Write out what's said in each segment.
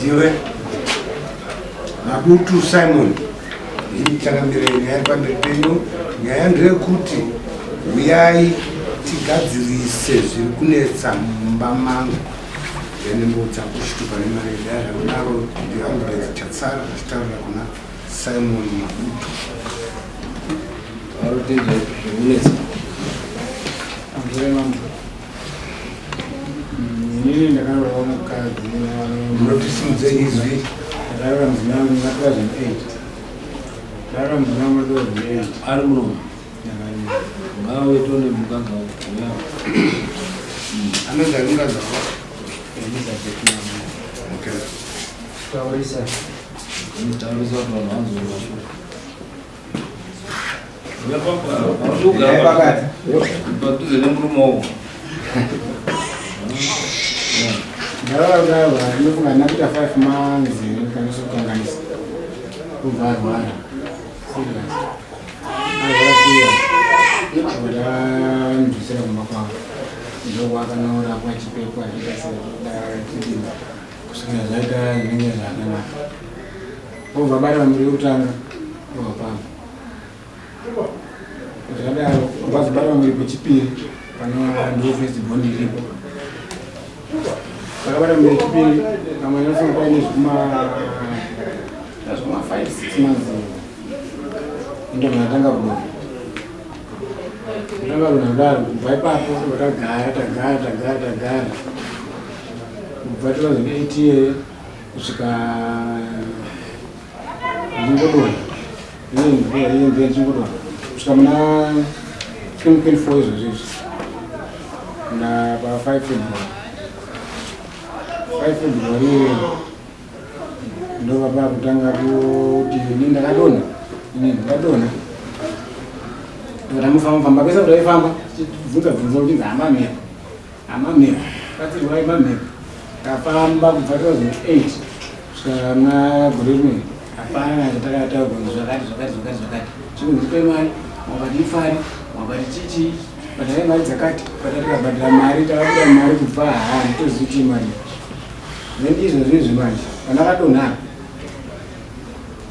ndiwe Mabutu Simon ichakamira nyaya pamberi penyu nyaya ndeyekuti uyai tigadzirise zviri kunetsa mumba mangu ndembudza kushituka nemari yedara kudaro ndiambulenzi chatsara achitaurira kuna Simon Mabutu inini ndakarorawo mukadzi munotisimudze izvi ndakarora muzina wangu 2008 ndakarora muzina wangu 2008 ari munomu ngawe tone mukadzi wako anonzi ari mukadzi wako taurisa mutaurisa kuti vanhu vanzovashu padhuze nemurume wako ndakarorawa ndinofunga ndakuita 5 months ndikwanisa kukanganisa kubva arwara ndandisira kumba kwavo ndokwakanorapo achipekwa achitasidima kusvikira zvaita zvinenge zvakanaka obva bara muri yekutanga ovapamba zvadaro ubvazobara muri pechipiri panova ndo first born iripo pakabara muri yechipiri pamwe nofunga paine zvima 5-6 months ndo mnatanga kuona ndakarona kudaro kubva ipapo tagara kubva 2008 kusvika ndingodona iye ndingodona kusvika muna 2024 izvozvizvi pa 5 February ndovapa kutanga kuti ini ndakadona ndamufamba pesa kuti aifamba bvunza kuti nzamamira katirwa imamira ndafamba kubva 2008 kusvika muna gore rimwe hapana chatakataurwa zvakati chikunzipe mari wakati ifari wakati chichi bhadhara mari dzakati patatikabhadhara mari takabuda mari kubva tozivi mari zvendizvo zvinezvi manje pandakadonha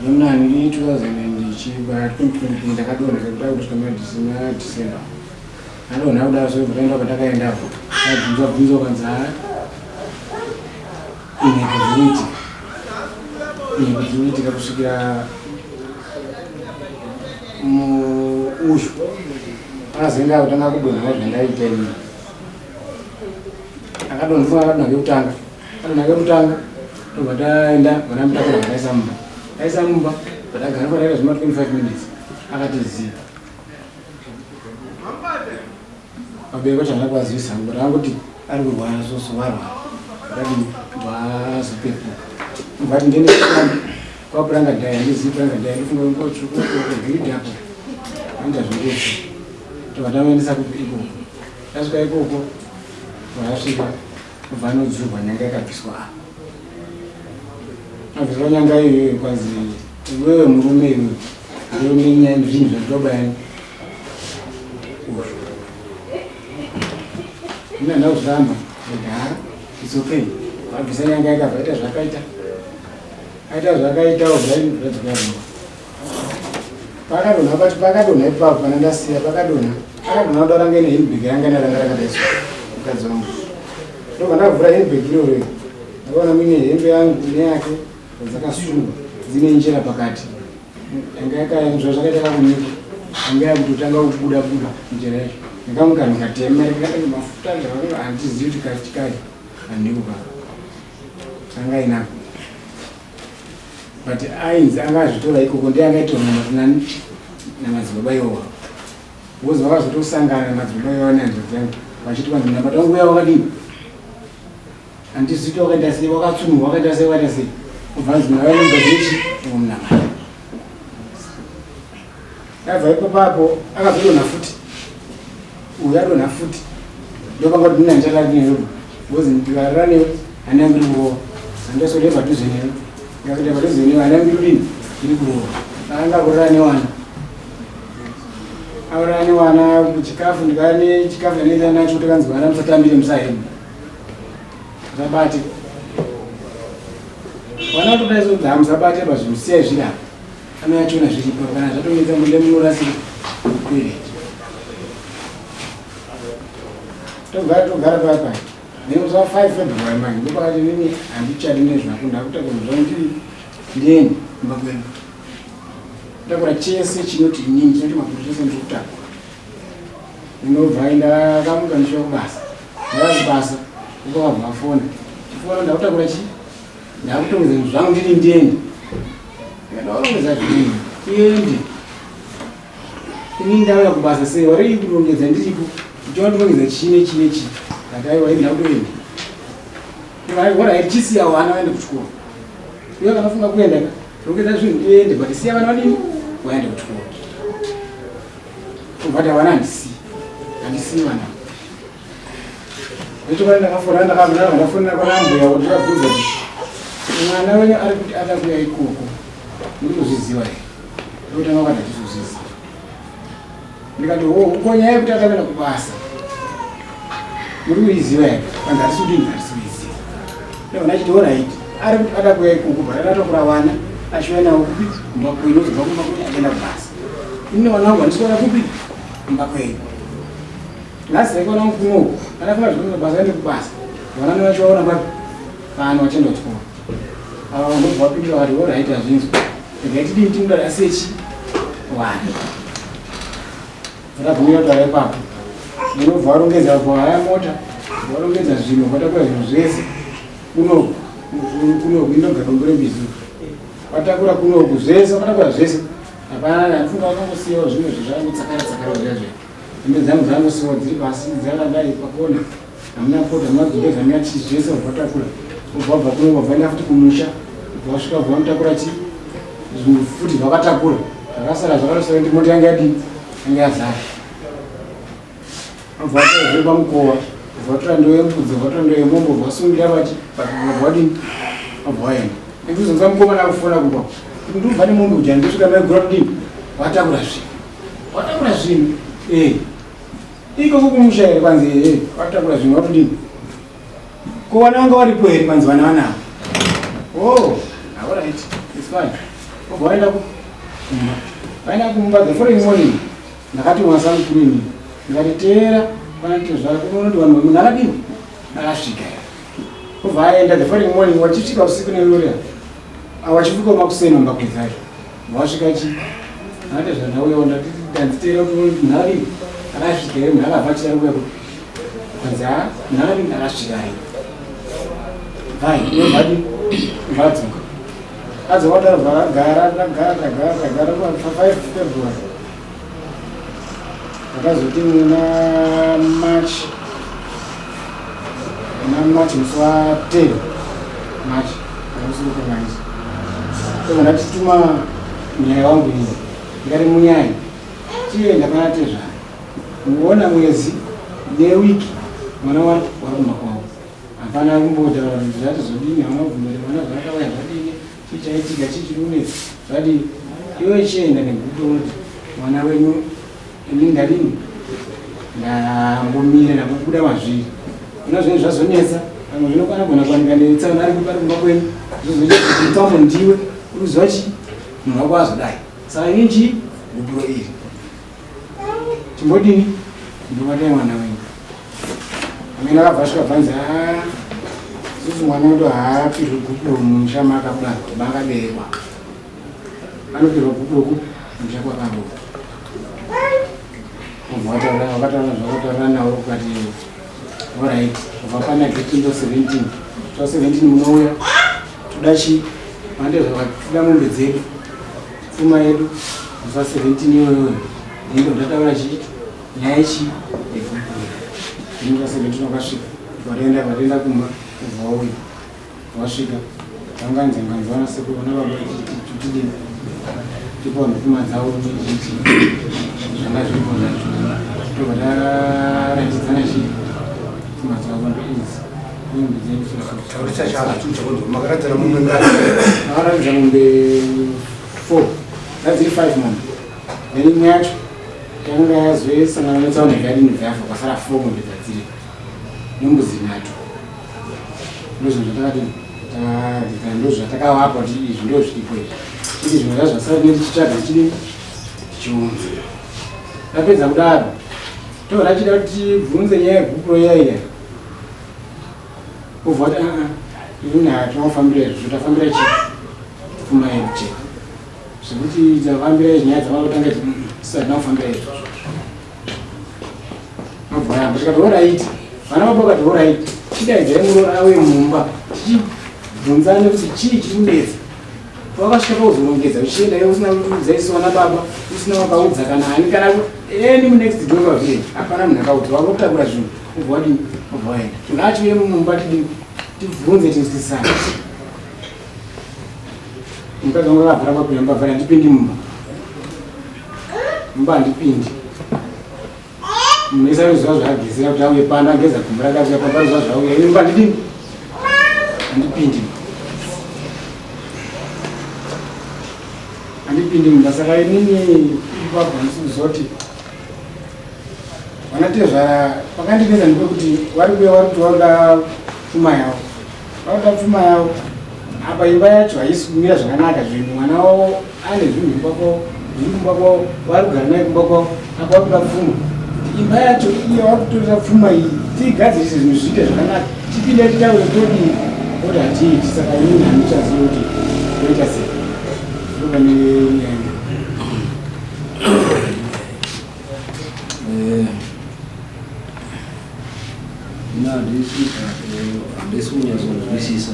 nemunani 2020 ndakadonha sekuda kusvika muna December ndadonha kudaro soivutaenda patakaendapo abvunzwa kwanzi inekuzivitika kusvikira uyu akazoenda kutanga kudonha zvendaita ini akadonha kekutanga tobva taenda vana mutakura vakaisa mumba patagara pataita zvima 25 minutes akatiziva abereko chandakazivisa kuti angoti ari kurwara soso varwara akati vazopepo vati ndene kwapuranga dhaya ndizivi puranga dhaya ndifunga ngotsvukuhidhapo aita zvingezi tobva tavaendesa ikoko tasvika ikoko vasvika kubva anodzurwa nyanga yakabviswa abviswa nyanga iyoyo kwanzi iwewe murume iwe ndonenyaya zvinhu zvatobayani inandakuzvamba ega it's okay wabvisa nyanga yakabva aita zvakaita obvaizvadzikarimba pakadonha pati pakadonha ipapo kana ndasiya pakadonha kudara ngene hinbhegi yanga naranga rakadaiswa mukadzi wangu ndobva ndavhura hinbhegi iyoyo ndakaona mine hembe yangu neyake dzakasungwa dzine njira pakati yanga yakaenzva zvakaita kakunyika yanga yakutotanga kubuda njira yacho ndakamuka ndikatema rikadai mafuta handizivi kuti kachikari handikupa anga inako but ainzi angazvitora ikoko ndiangaitora namadzibaba iwowa vozi vakazotosangana namadzibaba iwowa nehanzva dzangu vachiti kwanzi mnabata wangu uya wakadini handiziti wakaita sei wakatsumwa wakaita sei ubvanzi mnavaenengazechi mnamata abva ipapapo akazodonha futi uyu adonha futi ndopanga kuti ndina ndichalari newe vozi ndikarara newe handiambiri kurowa handasode padhuze newe ndikakuita padhuze newe handiambiri udini ndiri kurowa akanga kurara newana aurara newana kuchikafu ndikane chikafu yanoenda nacho kuti kanzi vana musatambire musahemu zvabati Wana kutaizo dzamusabate bazvimusiya zvira. Anoyachona zviripo kana zvatonyedza munde munorasika. Kwiri. Togara papa. Nemusi wa 5 February manje ndopakati nini handichadi nezvakunda kutakudzwa kuti ndeni mbakweni. Ndakura chese chinoti inini chinoti makuru chese ndikutakura. Ndinobva ndakamuka ndishoka kubasa. Ndakubasa ndokabva fona. Chifona ndakutakura chi? Ndakutongeza zvangu ndiri ndeni. Ndakutongereza zvini? Kuende. Inini ndauya kubasa sei wari kurongedza ndiripo. Ndotongeza chine chi. Ndakaiwa ina kuenda. Ndikaiwa chisiya wana waende kuchikoro. Iyo kanafunga kuenda ka. Rongedza zvinhu ndiende but siya vana vadini? Waende kuchikoro. Kubata wana handisi vana. Nditokana ndakafora ndakafonera kuna mbuya kuti ndakabvunza kuti mwana wenyu ari kuti ada kuuya ikoko. Ndikuzviziva here. Ndokutanga wakati ndizozviziva. Ndikati ukonyaya kuti akaenda kubasa. Muri kuiziva here. Vanhu handisi kudini handisi kuiziva. Ndakona chiti alright. Ari kuti ada kuuya ikoko but akatakura vana ashiwa nawo kupi mbakweni ozobva kumbakweni akaenda kubasa. Ini vana vangu handisi kuona kupi mbakweni. Nhasi ndaikaona mukumo akafunga zvekuti basa aende kubasa. Vana ndovachivaona papi pano vachienda kuchikoro. Ava ndobva vapindura vati alright hazvinzwi. Ndikaitidini tinoda sechi vana. Ndakabvumira kuti vari ipapo. Ndinobva varongedza haya mota, varongedza zvinhu, vatakura zvinhu zvese. Kunoku inogara dombo rembizi. Vatakura kunoku zvese, vatakura zvese. Hapana ndafunga vakangosiyawo zvimwe zvezvakangotsakara zvazvo. Hembe dzangu dzangosiyawo dziri pasi dzakadai pakona. Hamuna pota madzokeza hamuna chii zvese vatakura. Ubva kuno wabva futi kumusha. Wasvika bva mutakura chi? Zvinhu futi zvakatakura. Zvakasara zvakasara ndi mota yanga yadini? Yanga yazara. Ubva kuva mukova. Vatora ndo yembudzi, vatora ndo yemombo, vasungira vachi, vakadini? Ubva waenda. Ndikuzonza mukoma nakufona kubva. Ndubva nemombe kuja ndisvika maigura kudini? Watakura zvinhu. Watakura zvinhu. Ikoko kumusha here kwanzi watakura zvinhu watodini? Ko vana vanga varipo here kwanzi vana vanavo? Oh, alright, it's fine. Ubva waenda kumba. Waenda kumba the following morning. Ndakati mwasangu kurini. Ndikatiteera vanoti zvako unoti vanhu munhu akadini? Akasvika here. Ubva aenda the following morning wachisvika usiku nerori. Awachifika makuseni wambakwezacho. Wasvika chi? Ndati zvandauyawo ndanditeera kuti munhu akadini? Akasvika here munhu akavhachira kuya kuti. Kwanzi munhu akadini akasvika here. Fine, nobody mbatsoka. Azowata gara kwa 5 February. Akazoti muna March musi wa 10 March akusuka manje. Saka ndatituma nyaya wangu iyi. Ngari munyaya. Chienda kana tezva. Muona mwezi newiki mwana wari kumakwao. Hapana kumboda zvati zodini vanobvumira vana zvakauya zvadini chichaitika chichirunetsa zvadini iwe chienda nekutoti mwana wenyu ini ndadini ndambomira ndakubuda mazviri ino zvinhu zvazonetsa pamwe zvinokwana gona kuwanika netsaona ari kupari kumba kwenyu zvozoita kuti mutambo ndiwe uruziva chi munhu wako azodai saka ini chi guburo iri chimbodini ndomatai mwana wenyu amene akabva asvika bvanzi isusu mwana wedu haapirwe guburo mumusha maakabuda maakaberekwa anopirwa guburo mumusha kwakaroka vakataura zvakataura nawo ukati alright kubva pana getindo 17 munouya toda chi mande zvakatoda mombe dzedu pfuma yedu kubva 17 iyoyo indo ndataura chi nyaya chi yeguburo inga 17 wakasvika varenda kumba kubva wauya wasvika vanganzanganzwana sekuona baba tutidini tipa nhukuma dzavo nechiti zvanga zviripo zvacho tobva taratidzana chii pfuma dzavo ndoidzi mombe dzedu taurisa chaachuchakonzo makaradzana mombe ngari akaratidza mombe 4 dzadziri 5 mombe then imwe yacho yanga yazoisangana netsaona gadini bvayafa kwasara 4 mombe dzadziri nembuzi 3 ndozvinhu zvatakati ndozvatakavapa kuti izvi ndozviripo izvi tiri zvimwe zvasara netichitsvaga chiri chiunzi. Tapedza kudaro tora chida kuti tibvunze nyaya yegupuro yaiya ubva kuti ina tinofambira izvo tafambira chipfuma yedu chete zvekuti tafambira izvi nyaya dzavanotanga tisati tinofambira izvo mabva yamba tikati oraiti vana vapokati oraiti chidaidzai murora auye mumba tichibvunzane kuti chii chiri kunetsa wakasvika pauzorongedza uchienda iwe usina kuzaisiwa nababa usina wakaudza kana hani kana any next door of village hapana munhu akauti wakutakura zvinhu ubva wadini ubva waenda tingachiuye mumba tibvunze tinzwisisane. Mukadzi wangu akabvara papinda mumba vhari handipindi mumba handipindi mumesa ruziva zvaagezera kuti auye pano ageza gumbo rakavira pamba ruziva zvauya ini mumba handidini handipindi mumba. Saka inini ipabva ndisizoti vanatezvara pakandipedza ndipekuti vari kuya vari kuti varuda pfuma yavo apa imba yacho haisi kumira zvakanaka zvinhu mwana wavo ane zvinhu zviri kumba kwavo vari kugara naye kumba kwavo apa vari kuda pfuma imba yacho iye vari kutorera pfuma iyi tiigadzirise zvinhu zviite zvakanaka tipinde titaure todii oti hatiiti. Saka inini handichazivi kuti toita sei handisi kunyazonzwisisa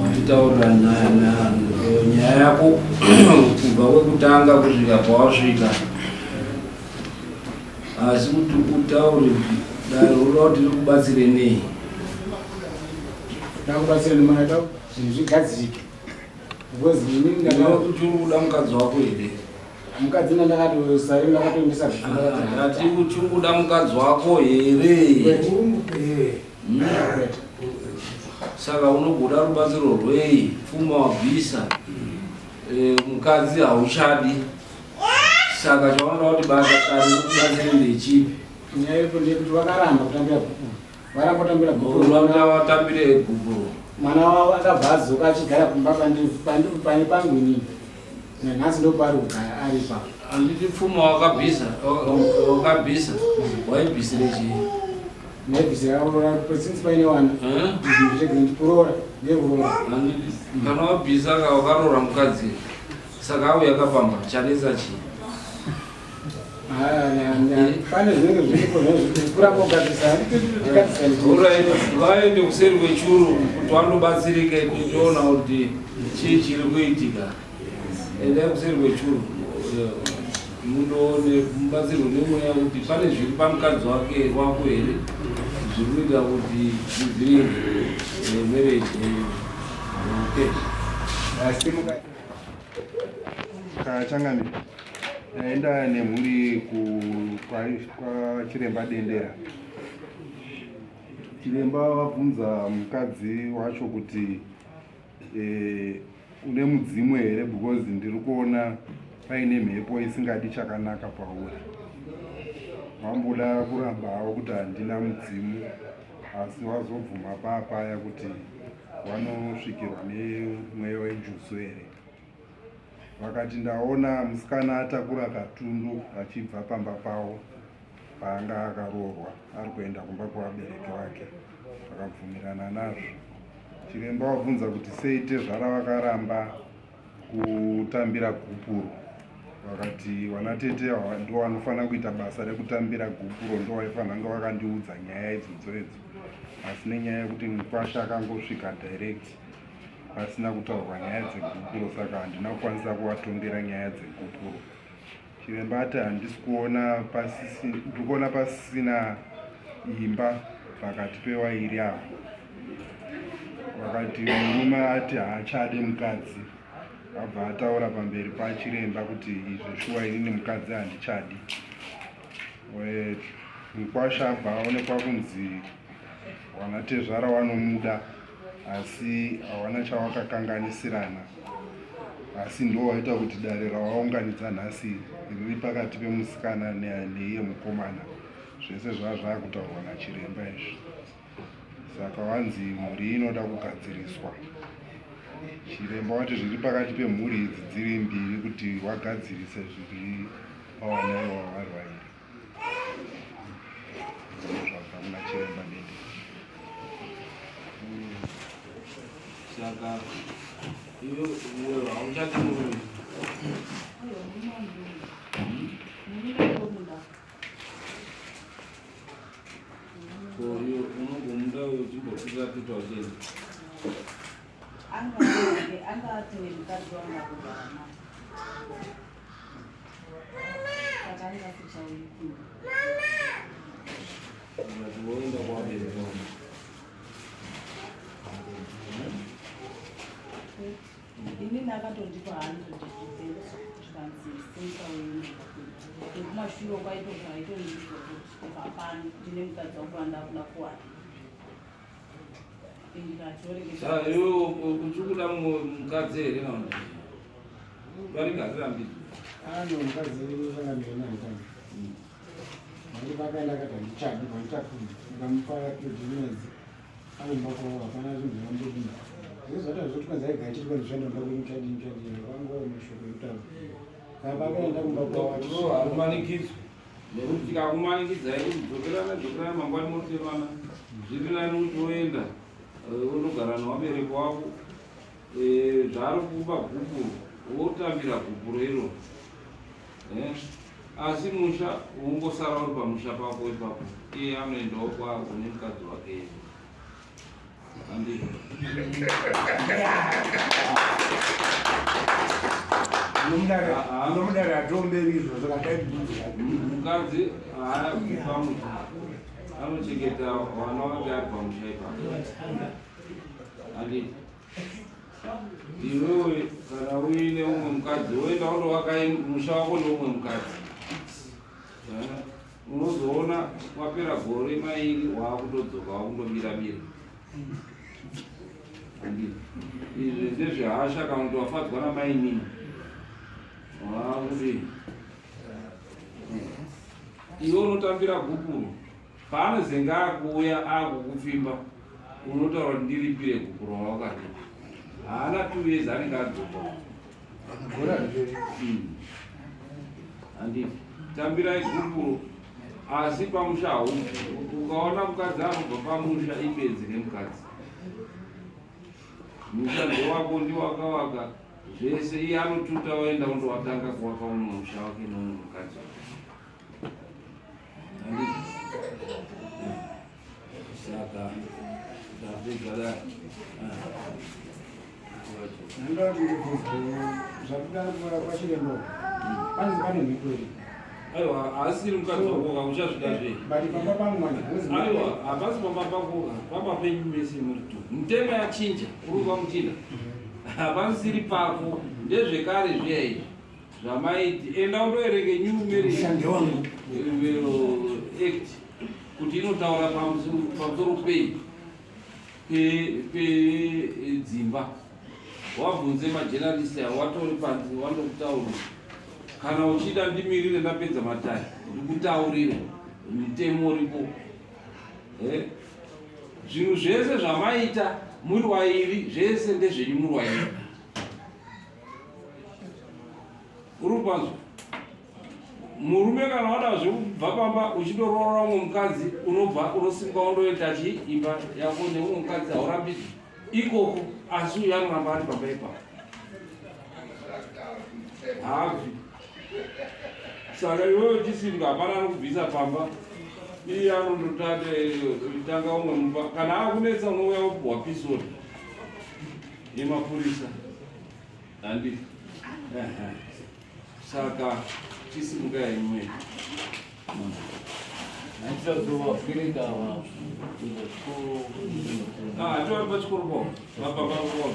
watitaurira nyaya yako kubva kwekutanga kusvika pawasvika, asi kuti utaure kuti dare unoda kuti rikubatsire nei. ndakubatsire nemana zvinhu zvigadzirike because ini kuti uri kuda mukadzi wako here? mukadzi ndakatosari ndakatoendesa ati kuti uri kuda mukadzi wako here? Saka unogoda rubatsiro rwei? Pfuma wabvisa, mukadzi hauchadi, saka chaunoda kuti basa kari rubatsire ndechipi? nyaya yepo ndekuti vakaramba kutambira gupuro, varamba kutambira gupuro, watambire gupuro. mwana wavo akabva azoka achigara kumba pane pangu inini nanhasi ndopari kugara ari pa. Handiti pfuma wakabvisa waibvisire chii? naibvisira since paine wana zvinhu zvegrendi kuroora ngekuroora. Kana wabvisa wakaroora mukadzi saka auya akapamba chanetsa chii? pane zvinenge zviripo kuramba kugadzisa vaende kuseri kwechuru kuti vandobatsirike tichiona kuti chii chiri kuitika. Endai kuseri kwechuru mundoone mubatsirwe nemweya kuti pane zviri pamukadzi wako here zviri kuita kuti zvivhiringe mereji. Kachangani ndaenda nemhuri kwachiremba Dendera. Chiremba wabvunza mukadzi wacho kuti une mudzimu here because ndiri kuona paine mhepo isingadi chakanaka pauri. Wamboda kuramba hawo kuti handina mudzimu, asi wazobvuma papaya kuti wanosvikirwa nemweya wenjusu here. Vakati ndaona musikana atakura katundu achibva pamba pavo paanga akaroorwa ari kuenda kumba kuvabereki vake, vakabvumirana nazvo. Chiremba wabvunza kuti sei tezvara vakaramba kutambira gupuro. Vakati vanatete ndo vanofanira kuita basa rekutambira gupuro, ndo vaifanira kunge vakandiudza nyaya idzodzo, asi nenyaya yekuti mukwasha akangosvika direct pasina kutaurwa nyaya dzegupuro, saka handina kukwanisa kuvatondera nyaya dzegupuro. Chiremba ati handisi kuona pasisina imba pakati pevairi avo. Vakati murume ati haachade mukadzi, abva ataura pamberi pachiremba kuti izvo shuwa inini mukadzi handichadi. Mukwasha abva aonekwa kunzi wanatezvara wanomuda, asi hawana chawakakanganisirana, asi ndo waita kuti dare rawaunganidza nhasi riri pakati pemusikana neiye mukomana zvese zvakutaurwa nachiremba izvi. saka wanzi mhuri inoda kugadziriswa. Chiremba wati zviri pakati pemhuri idzi dziri mbiri kuti wagadzirise zviri pawana iwo warwaira. Zvabva muna chiremba Dede. Saka iwe hauchati murume. Koyo unogomunda uchimbopfira kuita ucheni. Angati mukadzi wangu kugana. Saka angaficha uyiku. Woenda kwabereka. Ini ndakatondipa 100 kusvika kumashure kwaitozvaitondizvo kubva pano ndine mukadzi wangu wandakuda kuwana. Saka iwe uchikuda mukadzi here kana kuti varigarira mbiri? Mukadzi vakangamira naye mari vakaenda akati handichadi vandichakunda ndikamupa mwedzi aumba kwavo hapana zvinhu zvakambodini zvizvata zvotikwanza ega achiti kwandizvandoda kumuchadini vanguva mashoko ekutaura saka vakaenda kumba kwavo hakumanikidzwa nekuti tikakumanikidza dzokerana mangwani motemana zviri nani kuti woenda unogara newabereki wako zvaro kupa gupu wotambira gupu rero asi musha ungosara uri pamusha pako ipapo iye anoendawo kwavo nemukadzi wake andizvo anomudari atomberizvo mukadzi pamusha anochengeta vana vake ari pamusha ipapo andizvo iwewe kana uine umwe mukadzi woenda undovaka musha wako neumwe mukadzi unozoona wapera gore mairi waakutodzoka wakundomira-mira. Izvi ndezvehasha kana kuti wafadzwa namainini wakuti iwe unotambira gupuro paanozenga akuuya akukupfimba unotaura kuti ndiripire gupuro rawakaripa haana 2 years anenge adzoka handiti tambirai gupuro asi pamusha haupo. Ukaona mukadzi anobva pamusha ibedzi remukadzi, musha ndewako ndiwakawaka zvese, iye anotuta waenda undowatanga kuwaka umwe musha wake neumwe mukadzi. Saka ndapedza zvakudaro kuvara kwachirembo panzi pane mhiko iri. Aiwa, asiri mukadzi wakoka uchazvida zvei. Bati pamba pangu mwana. Aiwa, hapasi pamba pakoka, pamba penyu mese muri tu. Mtemo yachinja, uri kwamuchinda. Hapasiri pako, ndezvekare zviya izvi. Zvamaiti, enda undoerenge New Marriage Act kuti inotaura pamusoro pedzimba. Wabvunze majournalist watori panzi wandokutaurira. Kana uchida ndimirire ndapedza matari ndikutaurire mutemo uripo. Zvinhu zvese zvamaita muri wairi zvese ndezvenyu muri wairi. Uri panzwa, murume kana wada zvekubva pamba uchindoroora umwe mukadzi unobva unosimuka undoenda imba yako neumwe mukadzi haurambidzwi ikoko, asi uyu anoramba ari pamba ipapo habvi. Saka iwewe chisimba hapana anokubvisa pamba, iye anondotanga umwe mumba. Kana akunetsa unouya wobhwa pisori yemapurisa handiti. Saka chisimuka imwe tori pachikoro pavo vapamba kukoro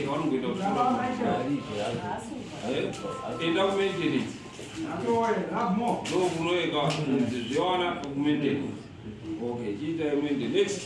vanongoenda kuchikoro enda kumaintenance ndokunoeka zviwana kumaintenance. Okay, chiita maintenance. Next.